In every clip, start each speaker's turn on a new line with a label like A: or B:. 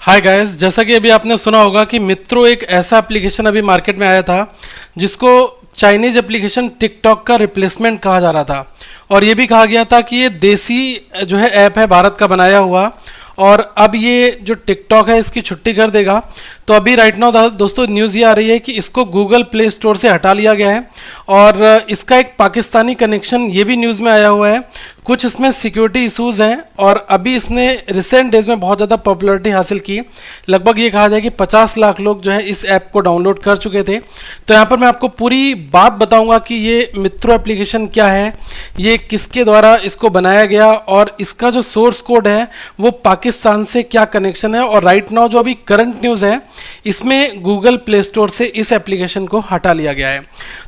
A: Hi guys, जैसा कि अभी आपने सुना होगा कि मित्रो एक ऐसा एप्लीकेशन अभी मार्केट में आया था जिसको चाइनीज एप्लीकेशन टिकटॉक का रिप्लेसमेंट कहा जा रहा था। और ये भी कहा गया था कि ये देसी जो है ऐप है, भारत का बनाया हुआ, और अब ये जो टिकटॉक है इसकी छुट्टी कर देगा। तो अभी राइट नाउ दोस्तों न्यूज़ ये आ रही है कि इसको गूगल प्ले स्टोर से हटा लिया गया है और इसका एक पाकिस्तानी कनेक्शन ये भी न्यूज़ में आया हुआ है। कुछ इसमें सिक्योरिटी इश्यूज हैं और अभी इसने रिसेंट डेज में बहुत ज़्यादा पॉपुलैरिटी हासिल की। लगभग ये कहा जाए कि 50 लाख लोग जो है इस ऐप को डाउनलोड कर चुके थे। तो यहाँ पर मैं आपको पूरी बात बताऊंगा कि ये मित्रो एप्लीकेशन क्या है, ये किसके द्वारा इसको बनाया गया और इसका जो सोर्स कोड है वो पाकिस्तान से क्या कनेक्शन है। और राइट नाउ जो अभी करंट न्यूज़ है इसमें गूगल प्ले स्टोर से इस एप्लीकेशन को हटा लिया गया है।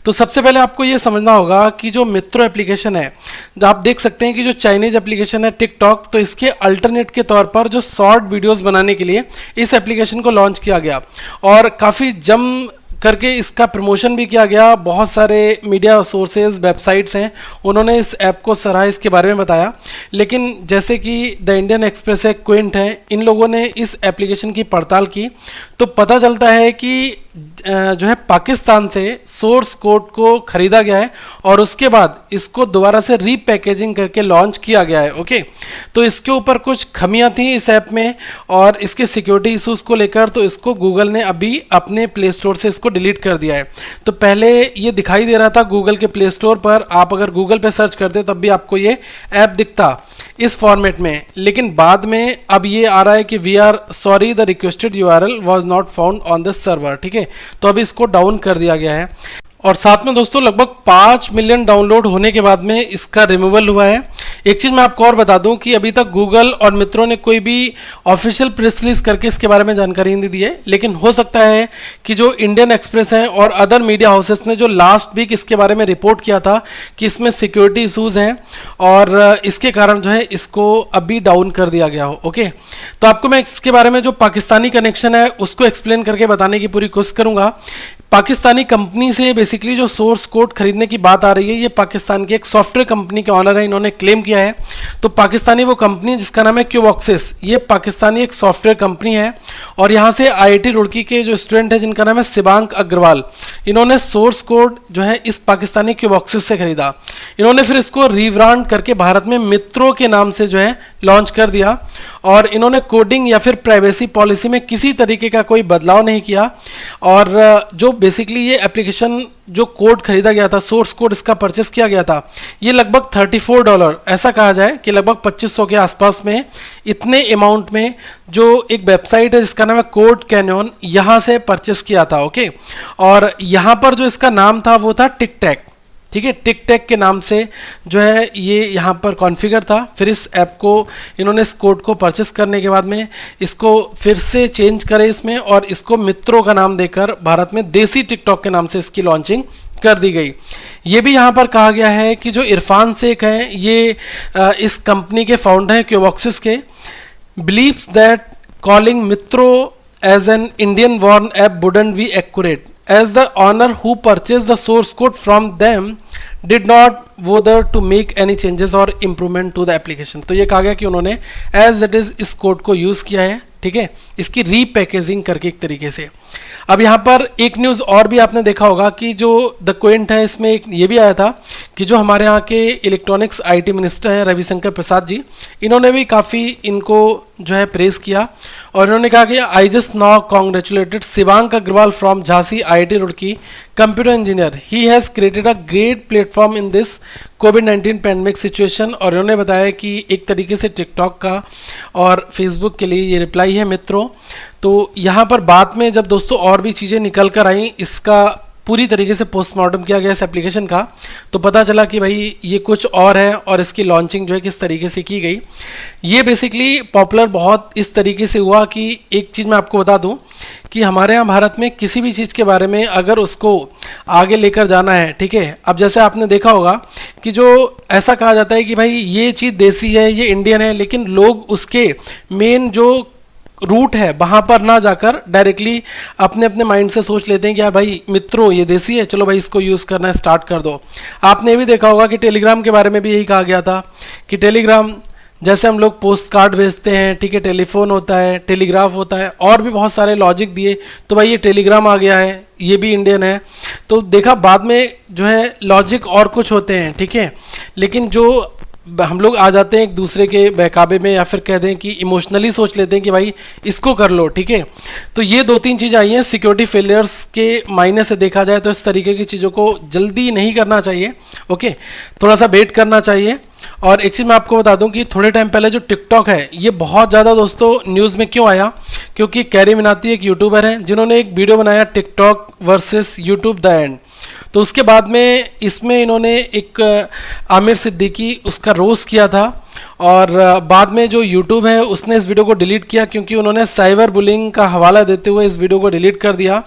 A: तो सबसे पहले आपको ये समझना होगा कि जो मित्रो एप्लीकेशन है, जो आप देख सकते हैं कि जो चाइनीज एप्लीकेशन है टिकटॉक, तो इसके अल्टरनेट के तौर पर जो शॉर्ट वीडियोस बनाने के लिए इस एप्लीकेशन को लॉन्च किया गया और काफ़ी जम करके इसका प्रमोशन भी किया गया। बहुत सारे मीडिया सोर्सेज, वेबसाइट्स हैं, उन्होंने इस ऐप को सराहा, इसके बारे में बताया। लेकिन जैसे कि द इंडियन एक्सप्रेस है, क्विंट है, इन लोगों ने इस एप्लीकेशन की पड़ताल की तो पता चलता है कि जो है पाकिस्तान से सोर्स कोड को खरीदा गया है और उसके बाद इसको दोबारा से रीपैकेजिंग करके लॉन्च किया गया है। ओके, तो इसके ऊपर कुछ खमियां थी इस ऐप में और इसके सिक्योरिटी इश्यूज को लेकर, तो इसको गूगल ने अभी अपने प्ले स्टोर से इसको डिलीट कर दिया है। तो पहले ये दिखाई दे रहा था गूगल के प्ले स्टोर पर, आप अगर गूगल पे सर्च करते तब भी आपको ये ऐप दिखता इस फॉर्मेट में, लेकिन बाद में अब ये आ रहा है कि we are sorry the requested URL was not found on the server. ठीक है, तो अभी इसको डाउन कर दिया गया है। और साथ में दोस्तों लगभग 5 मिलियन डाउनलोड होने के बाद में इसका रिमूवल हुआ है। एक चीज़ मैं आपको और बता दूं कि अभी तक गूगल और मित्रों ने कोई भी ऑफिशियल प्रेस रिलीज करके इसके बारे में जानकारी नहीं दी है, लेकिन हो सकता है कि जो इंडियन एक्सप्रेस हैं और अदर मीडिया हाउसेस ने जो लास्ट वीक इसके बारे में रिपोर्ट किया था कि इसमें सिक्योरिटी इशूज़ हैं और इसके कारण जो है इसको अभी डाउन कर दिया गया हो। ओके, तो आपको मैं इसके बारे में जो पाकिस्तानी कनेक्शन है उसको एक्सप्लेन करके बताने की पूरी कोशिश करूँगा। पाकिस्तानी कंपनी से बेसिकली जो सोर्स कोड खरीदने की बात आ रही है, ये पाकिस्तान की एक सॉफ्टवेयर कंपनी के ऑनर है, इन्होंने क्लेम किया है। तो पाकिस्तानी वो कंपनी जिसका नाम है क्यूबॉक्सिस, ये पाकिस्तानी एक सॉफ्टवेयर कंपनी है और यहाँ से आईआईटी रुड़की के जो स्टूडेंट है जिनका नाम है शिवांक अग्रवाल, इन्होंने सोर्स कोड जो है इस पाकिस्तानी क्यूबॉक्सिस से खरीदा। इन्होंने फिर इसको रीब्रांड करके भारत में मित्रो के नाम से जो है लॉन्च कर दिया और इन्होंने कोडिंग या फिर प्राइवेसी पॉलिसी में किसी तरीके का कोई बदलाव नहीं किया। और जो बेसिकली ये एप्लीकेशन जो कोड खरीदा गया था, सोर्स कोड इसका परचेस किया गया था, ये लगभग $34, ऐसा कहा जाए कि लगभग 2500 के आसपास में, इतने अमाउंट में जो एक वेबसाइट है जिसका नाम है कोड कैनियन, यहाँ से परचेस किया था। ओके, और यहाँ पर जो इसका नाम था वो था टिकटैक। ठीक है, टिकटैक के नाम से जो है ये यहाँ पर कॉन्फ़िगर था। फिर इस ऐप को इन्होंने इस कोड को परचेस करने के बाद में इसको फिर से चेंज करे इसमें और इसको मित्रो का नाम देकर भारत में देसी टिकटॉक के नाम से इसकी लॉन्चिंग कर दी गई। ये भी यहाँ पर कहा गया है कि जो इरफान शेख हैं, ये इस कंपनी के फाउंडर हैं क्यूबॉक्सिस के, believes that calling Mitron as an Indian born app wouldn't be accurate as the owner who purchased the source code from them did not bother to make any changes or improvement to the application। तो ये कहा गया कि उन्होंने as it is इस code को use किया है, ठीक है, इसकी रीपैकेजिंग करके एक तरीके से। अब यहाँ पर एक न्यूज़ और भी आपने देखा होगा कि जो द क्विंट है, इसमें एक ये भी आया था कि जो हमारे यहाँ के इलेक्ट्रॉनिक्स आईटी मिनिस्टर हैं रविशंकर प्रसाद जी, इन्होंने भी काफ़ी इनको जो है प्रेस किया और इन्होंने कहा कि I just now congratulated Shivank Agarwal from Jhansi IIT Roorkee, computer engineer, he has created a great platform in this कोविड-19 पैंडमिक सिचुएशन। और इन्होंने बताया कि एक तरीके से टिकटॉक का और फेसबुक के लिए ये रिप्लाई है मित्रों। तो यहाँ पर बाद में जब दोस्तों और भी चीज़ें निकल कर आई, इसका पूरी तरीके से पोस्टमार्टम किया गया इस एप्लीकेशन का, तो पता चला कि भाई ये कुछ और है और इसकी लॉन्चिंग जो है किस तरीके से की गई। ये बेसिकली पॉपुलर बहुत इस तरीके से हुआ कि एक चीज़ मैं आपको बता दूं कि हमारे यहाँ भारत में किसी भी चीज़ के बारे में अगर उसको आगे लेकर जाना है, ठीक है, अब जैसे आपने देखा होगा कि जो ऐसा कहा जाता है कि भाई ये चीज़ देसी है, ये इंडियन है, लेकिन लोग उसके मेन जो रूट है वहाँ पर ना जाकर डायरेक्टली अपने अपने माइंड से सोच लेते हैं कि यार भाई मित्रों ये देसी है, चलो भाई इसको यूज़ करना स्टार्ट कर दो। आपने भी देखा होगा कि टेलीग्राम के बारे में भी यही कहा गया था कि टेलीग्राम जैसे हम लोग पोस्ट कार्ड भेजते हैं, ठीक है, टेलीफोन होता है, टेलीग्राफ होता है, और भी बहुत सारे लॉजिक दिए। तो भाई ये टेलीग्राम आ गया है, ये भी इंडियन है। तो देखा बाद में जो है लॉजिक और कुछ होते हैं, ठीक है, लेकिन जो हम लोग आ जाते हैं एक दूसरे के बहकावे में, या फिर कह दें कि इमोशनली सोच लेते हैं कि भाई इसको कर लो, ठीक है। तो ये 2-3 चीज़ आई हैं सिक्योरिटी फेलियर्स के मायने से देखा जाए तो इस तरीके की चीज़ों को जल्दी नहीं करना चाहिए, ओके, थोड़ा सा वेट करना चाहिए। और एक चीज़ मैं आपको बता दूं कि थोड़े टाइम पहले जो टिकटॉक है ये बहुत ज़्यादा दोस्तों न्यूज़ में क्यों आया, क्योंकि कैरी मिनाती एक यूट्यूबर है जिन्होंने एक वीडियो बनाया TikTok versus YouTube the end. तो उसके बाद में इसमें इन्होंने एक आमिर सिद्दीकी उसका रोस्ट किया था, और बाद में जो यूट्यूब है उसने इस वीडियो को डिलीट किया, क्योंकि उन्होंने साइबर बुलिंग का हवाला देते हुए इस वीडियो को डिलीट कर दिया।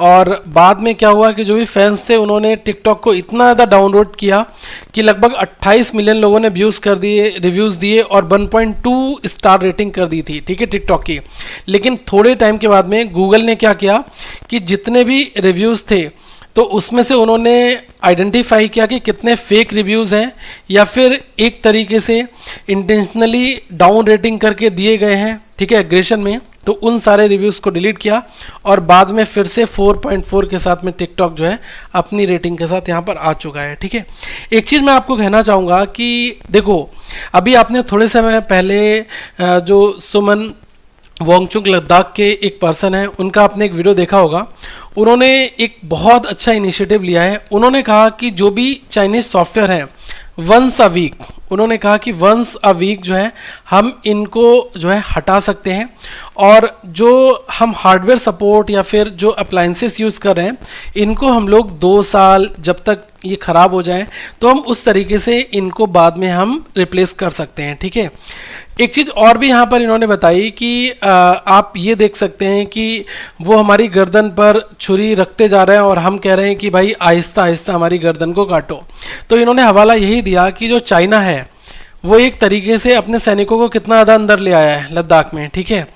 A: और बाद में क्या हुआ कि जो भी फैंस थे उन्होंने टिकटॉक को इतना ज़्यादा डाउनलोड किया कि लगभग 28 मिलियन लोगों ने व्यूज़ कर दिए, रिव्यूज़ दिए, और 1.2 स्टार रेटिंग कर दी थी, ठीक है, टिकटॉक की। लेकिन थोड़े टाइम के बाद में गूगल ने क्या किया कि जितने भी रिव्यूज़ थे तो उसमें से उन्होंने आइडेंटिफाई किया कि कितने फेक रिव्यूज़ हैं या फिर एक तरीके से इंटेंशनली डाउन रेटिंग करके दिए गए हैं, ठीक है, एग्रेशन में। तो उन सारे रिव्यूज़ को डिलीट किया और बाद में फिर से 4.4 के साथ में टिकटॉक जो है अपनी रेटिंग के साथ यहाँ पर आ चुका है, ठीक है। एक चीज़ मैं आपको कहना चाहूँगा कि देखो, अभी आपने थोड़े समय पहले जो सुमन वांगचुक लद्दाख के एक पर्सन है उनका आपने एक वीडियो देखा होगा। उन्होंने एक बहुत अच्छा इनिशिएटिव लिया है। उन्होंने कहा कि जो भी चाइनीज़ सॉफ्टवेयर हैं वंस अ वीक, उन्होंने कहा कि वंस अ वीक जो है हम इनको जो है हटा सकते हैं, और जो हम हार्डवेयर सपोर्ट या फिर जो अप्लाइंसेस यूज़ कर रहे हैं इनको हम लोग 2 साल जब तक ये ख़राब हो जाए तो हम उस तरीके से इनको बाद में हम रिप्लेस कर सकते हैं, ठीक है। एक चीज़ और भी यहाँ पर इन्होंने बताई कि आप ये देख सकते हैं कि वो हमारी गर्दन पर छुरी रखते जा रहे हैं और हम कह रहे हैं कि भाई आहिस्ता आहिस्ता हमारी गर्दन को काटो। तो इन्होंने हवाला यही दिया कि जो चाइना है वो एक तरीके से अपने सैनिकों को कितना ज़्यादा अंदर ले आया है लद्दाख में, ठीक है।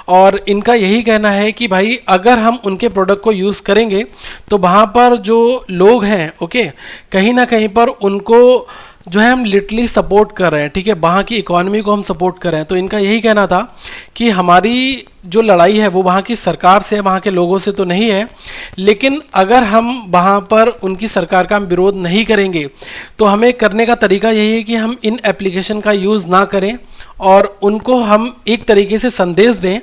A: और इनका यही कहना है कि भाई अगर हम उनके प्रोडक्ट को यूज़ करेंगे तो वहाँ पर जो लोग हैं, ओके, कहीं ना कहीं पर उनको जो है हम लिटरली सपोर्ट कर रहे हैं, ठीक है, वहाँ की इकोनॉमी को हम सपोर्ट कर रहे हैं। तो इनका यही कहना था कि हमारी जो लड़ाई है वो वहाँ की सरकार से, वहाँ के लोगों से तो नहीं है, लेकिन अगर हम वहाँ पर उनकी सरकार का हम विरोध नहीं करेंगे तो हमें करने का तरीका यही है कि हम इन एप्लीकेशन का यूज़ ना करें और उनको हम एक तरीके से संदेश दें,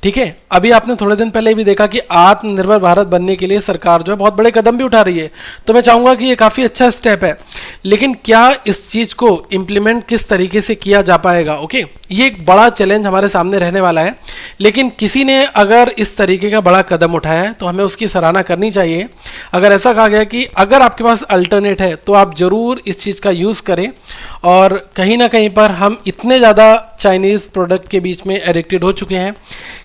A: ठीक है। अभी आपने थोड़े दिन पहले भी देखा कि आत्मनिर्भर भारत बनने के लिए सरकार जो है बहुत बड़े कदम भी उठा रही है। तो मैं चाहूँगा कि ये काफ़ी अच्छा स्टेप है, लेकिन क्या इस चीज़ को इम्प्लीमेंट किस तरीके से किया जा पाएगा, ओके, ये एक बड़ा चैलेंज हमारे सामने रहने वाला है। लेकिन किसी ने अगर इस तरीके का बड़ा कदम उठाया है तो हमें उसकी सराहना करनी चाहिए। अगर ऐसा कहा गया कि अगर आपके पास अल्टरनेट है तो आप ज़रूर इस चीज़ का यूज़ करें। और कहीं ना कहीं पर हम इतने ज़्यादा चाइनीज़ प्रोडक्ट के बीच में एडिक्टेड हो चुके हैं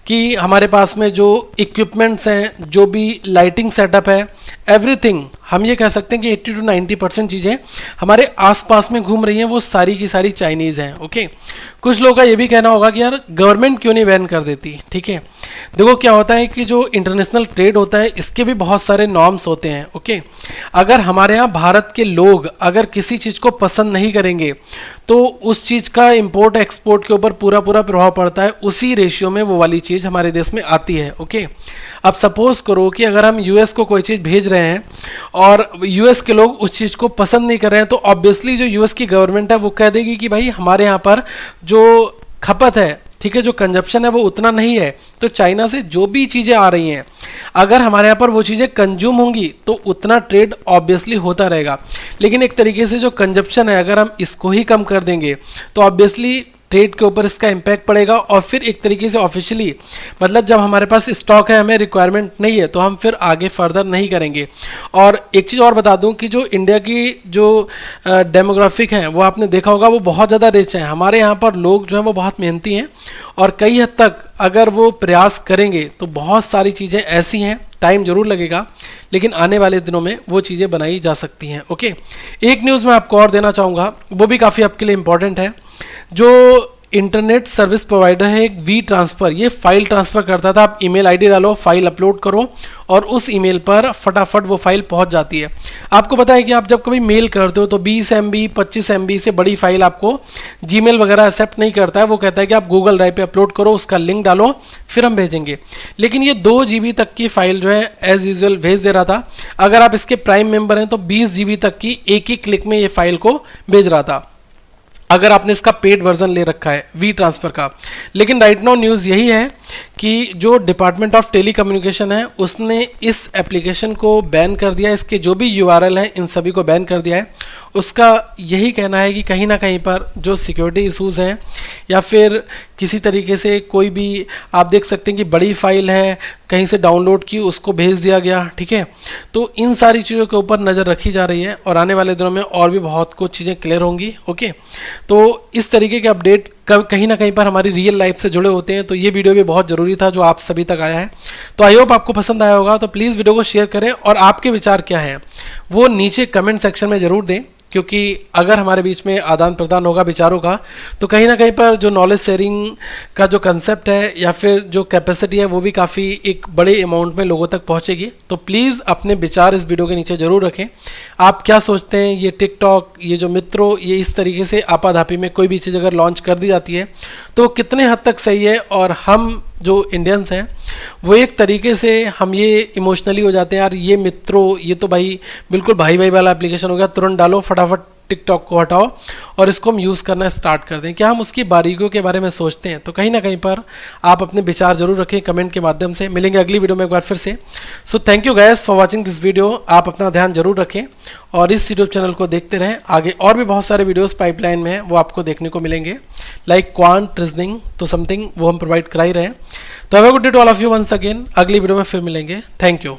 A: कि हमारे पास में जो इक्विपमेंट्स हैं, जो भी लाइटिंग सेटअप है, एवरीथिंग, हम ये कह सकते हैं कि 80 to 90% चीज़ें हमारे आसपास में घूम रही हैं वो सारी की सारी चाइनीज़ हैं, ओके। कुछ लोगों का ये भी कहना होगा कि यार गवर्नमेंट क्यों नहीं बैन कर देती, ठीक है। देखो क्या होता है कि जो इंटरनेशनल ट्रेड होता है इसके भी बहुत सारे नॉर्म्स होते हैं, ओके। अगर हमारे यहाँ भारत के लोग अगर किसी चीज़ को पसंद नहीं करेंगे तो उस चीज़ का इंपोर्ट एक्सपोर्ट के ऊपर पूरा प्रभाव पड़ता है, उसी रेशियो में वो वाली चीज़ हमारे देश में आती है, ओके। अब सपोज करो कि अगर हम यूएस को कोई चीज़ भेज रहे हैं और यूएस के लोग उस चीज़ को पसंद नहीं कर रहे हैं तो ऑब्वियसली जो यूएस की गवर्नमेंट है वो कह देगी कि भाई हमारे यहाँ पर जो खपत है, ठीक है, जो कंजप्शन है वो उतना नहीं है, तो चाइना से जो भी चीज़ें आ रही हैं अगर हमारे यहाँ पर वो चीज़ें कंज्यूम होंगी तो उतना ट्रेड ऑब्वियसली होता रहेगा। लेकिन एक तरीके से जो कंजप्शन है अगर हम इसको ही कम कर देंगे तो ऑब्वियसली ट्रेड के ऊपर इसका इम्पैक्ट पड़ेगा, और फिर एक तरीके से ऑफिशियली मतलब जब हमारे पास स्टॉक है, हमें रिक्वायरमेंट नहीं है, तो हम फिर आगे फर्दर नहीं करेंगे। और एक चीज़ और बता दूं कि जो इंडिया की जो डेमोग्राफिक है वो आपने देखा होगा वो बहुत ज़्यादा रिच है। हमारे यहाँ पर लोग जो हैं वो बहुत मेहनती हैं और कई हद तक अगर वो प्रयास करेंगे तो बहुत सारी चीज़ें ऐसी हैं, टाइम जरूर लगेगा लेकिन आने वाले दिनों में वो चीज़ें बनाई जा सकती हैं, ओके। एक न्यूज़ मैं आपको और देना चाहूँगा, वो भी काफ़ी आपके लिए इम्पॉर्टेंट है। जो इंटरनेट सर्विस प्रोवाइडर है एक वी ट्रांसफ़र, ये फाइल ट्रांसफ़र करता था। आप ईमेल आईडी डालो, फाइल अपलोड करो और उस ईमेल पर फटाफट वो फाइल पहुंच जाती है। आपको पता है कि आप जब कभी मेल करते हो तो 20 MB 25 MB से बड़ी फाइल आपको जीमेल वगैरह एक्सेप्ट नहीं करता है। वो कहता है कि आप गूगल ड्राइव पे अपलोड करो, उसका लिंक डालो, फिर हम भेजेंगे। लेकिन ये 2 GB तक की फाइल जो है एज यूजुअल भेज दे रहा था। अगर आप इसके प्राइम मेंबर हैं तो 20 GB तक की एक ही क्लिक में ये फाइल को भेज रहा था, अगर आपने इसका पेड वर्जन ले रखा है वी ट्रांसफ़र का। लेकिन राइट नाउ न्यूज़ यही है कि जो डिपार्टमेंट ऑफ टेली कम्युनिकेशन है उसने इस एप्लीकेशन को बैन कर दिया, इसके जो भी URL हैं इन सभी को बैन कर दिया है। उसका यही कहना है कि कहीं ना कहीं पर जो सिक्योरिटी इशूज़ हैं या फिर किसी तरीके से कोई भी, आप देख सकते हैं कि बड़ी फाइल है कहीं से डाउनलोड की उसको भेज दिया गया, ठीक है। तो इन सारी चीज़ों के ऊपर नज़र रखी जा रही है और आने वाले दिनों में और भी बहुत कुछ चीज़ें क्लियर होंगी। ओके, तो इस तरीके के अपडेट कहीं ना कहीं पर हमारी रियल लाइफ से जुड़े होते हैं, तो ये वीडियो भी बहुत ज़रूरी था जो आप सभी तक आया है। तो आई होप आपको पसंद आया होगा। तो प्लीज़ वीडियो को शेयर करें और आपके विचार क्या हैं वो नीचे कमेंट सेक्शन में ज़रूर दें, क्योंकि अगर हमारे बीच में आदान प्रदान होगा विचारों का तो कहीं ना कहीं पर जो नॉलेज शेयरिंग का जो कंसेप्ट है या फिर जो कैपेसिटी है वो भी काफ़ी एक बड़े अमाउंट में लोगों तक पहुंचेगी। तो प्लीज़ अपने विचार इस वीडियो के नीचे ज़रूर रखें। आप क्या सोचते हैं, ये टिकटॉक, ये जो मित्रों, ये इस तरीके से आपाधापी में कोई भी चीज़ अगर लॉन्च कर दी जाती है तो वो कितने हद तक सही है, और हम जो इंडियंस हैं वो एक तरीके से हम ये इमोशनली हो जाते हैं, यार ये मित्रों ये तो भाई बिल्कुल भाई भाई वाला एप्लीकेशन हो गया, तुरंत डालो, फटाफट टिकटॉक को हटाओ और इसको हम यूज़ करना स्टार्ट कर दें। क्या हम उसकी बारीकियों के बारे में सोचते हैं? तो कहीं ना कहीं पर आप अपने विचार जरूर रखें कमेंट के माध्यम से। मिलेंगे अगली वीडियो में एक बार फिर से। So thank you guys for watching this video. आप अपना ध्यान जरूर रखें और इस यूट्यूब चैनल को देखते रहें। आगे और भी बहुत सारे वीडियोस पाइपलाइन में हैं, वो आपको देखने को मिलेंगे, लाइक क्वांट रीजनिंग तो समथिंग वो हम प्रोवाइड करा ही रहे हैं। तो have a good day to all of you once again. अगली वीडियो में फिर मिलेंगे। Thank you.